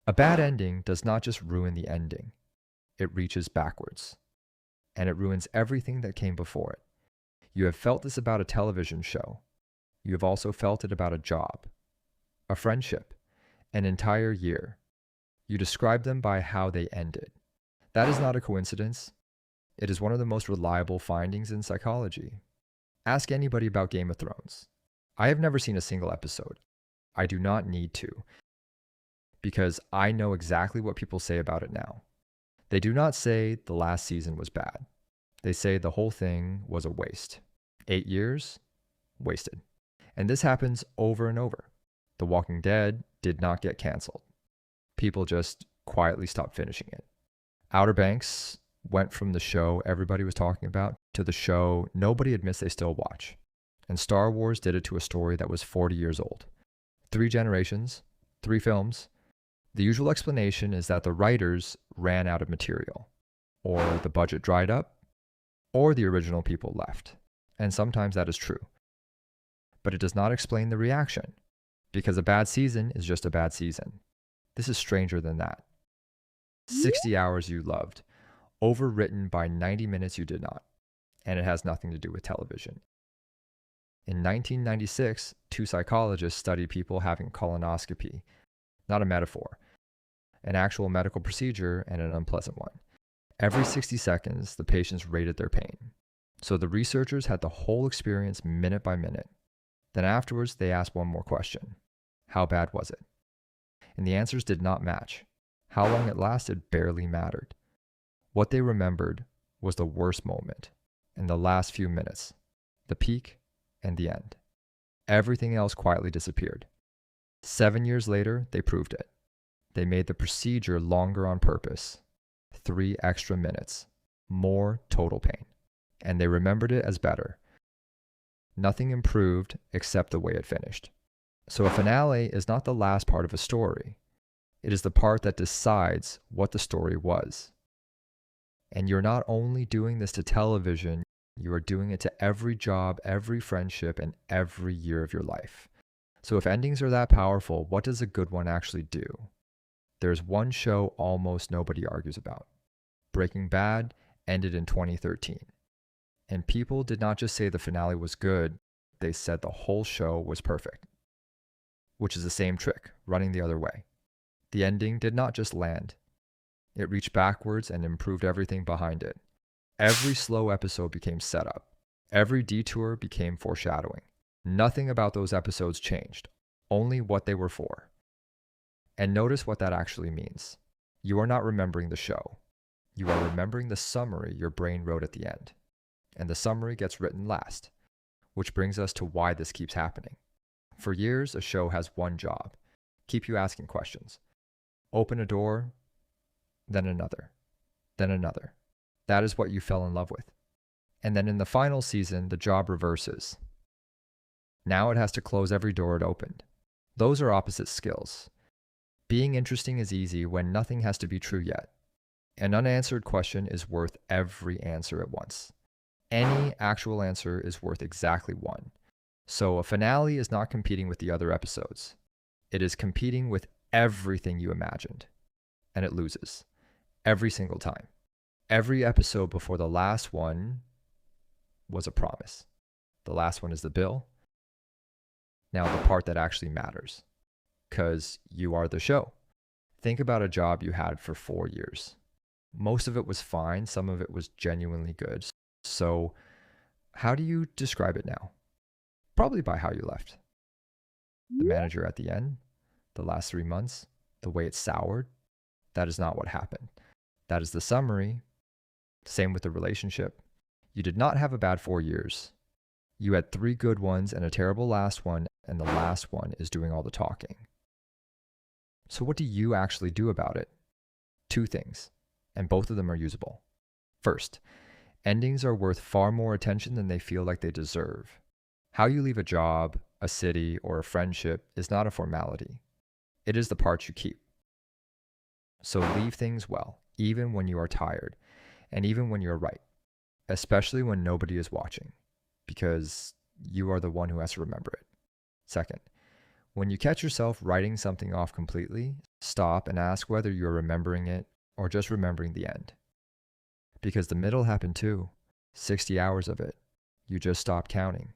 A bad ending does not just ruin the ending, it reaches backwards, and it ruins everything that came before it. You have felt this about a television show. You have also felt it about a job, a friendship, an entire year. You describe them by how they ended. That is not a coincidence. It is one of the most reliable findings in psychology. Ask anybody about Game of Thrones. I have never seen a single episode. I do not need to, because I know exactly what people say about it now. They do not say the last season was bad. They say the whole thing was a waste. 8 years? Wasted. And this happens over and over. The Walking Dead did not get canceled. People just quietly stopped finishing it. Outer Banks went from the show everybody was talking about to the show nobody admits they still watch. And Star Wars did it to a story that was 40 years old. 3 generations, 3 films. The usual explanation is that the writers ran out of material, or the budget dried up, or the original people left. And sometimes that is true. But it does not explain the reaction, because a bad season is just a bad season. This is stranger than that. 60 hours you loved, overwritten by 90 minutes you did not, and it has nothing to do with television. In 1996, 2 psychologists studied people having colonoscopy, not a metaphor, an actual medical procedure and an unpleasant one. Every 60 seconds, the patients rated their pain. So the researchers had the whole experience minute by minute. Then afterwards, they asked one more question. How bad was it? And the answers did not match. How long it lasted barely mattered. What they remembered was the worst moment and the last few minutes, the peak and the end. Everything else quietly disappeared. 7 years later, they proved it. They made the procedure longer on purpose. 3 extra minutes, more total pain. And they remembered it as better. Nothing improved except the way it finished. So a finale is not the last part of a story. It is the part that decides what the story was. And you're not only doing this to television, you are doing it to every job, every friendship, and every year of your life. So if endings are that powerful, what does a good one actually do? There's one show almost nobody argues about. Breaking Bad ended in 2013. And people did not just say the finale was good, they said the whole show was perfect. Which is the same trick, running the other way. The ending did not just land. It reached backwards and improved everything behind it. Every slow episode became setup. Every detour became foreshadowing. Nothing about those episodes changed, only what they were for. And notice what that actually means. You are not remembering the show. You are remembering the summary your brain wrote at the end. And the summary gets written last, which brings us to why this keeps happening. For years, a show has one job: keep you asking questions. Open a door, then another, then another. That is what you fell in love with. And then in the final season, the job reverses. Now it has to close every door it opened. Those are opposite skills. Being interesting is easy when nothing has to be true yet. An unanswered question is worth every answer at once. Any actual answer is worth exactly one. So a finale is not competing with the other episodes. It is competing with everything you imagined. And it loses. Every single time. Every episode before the last one was a promise. The last one is the bill. Now the part that actually matters. Because you are the show. Think about a job you had for 4 years. Most of it was fine. Some of it was genuinely good. So how do you describe it now? Probably by how you left. The manager at the end, the last 3 months, the way it soured. That is not what happened. That is the summary. Same with the relationship. You did not have a bad 4 years. You had 3 good ones and a terrible last one, and the last one is doing all the talking. So what do you actually do about it? 2 things, and both of them are usable. First, endings are worth far more attention than they feel like they deserve. How you leave a job, a city, or a friendship is not a formality. It is the part you keep. So leave things well, even when you are tired, and even when you're right, especially when nobody is watching, because you are the one who has to remember it. Second, when you catch yourself writing something off completely, Stop and ask whether you're remembering it or just remembering the end. Because the middle happened too, 60 hours of it. You just stopped counting.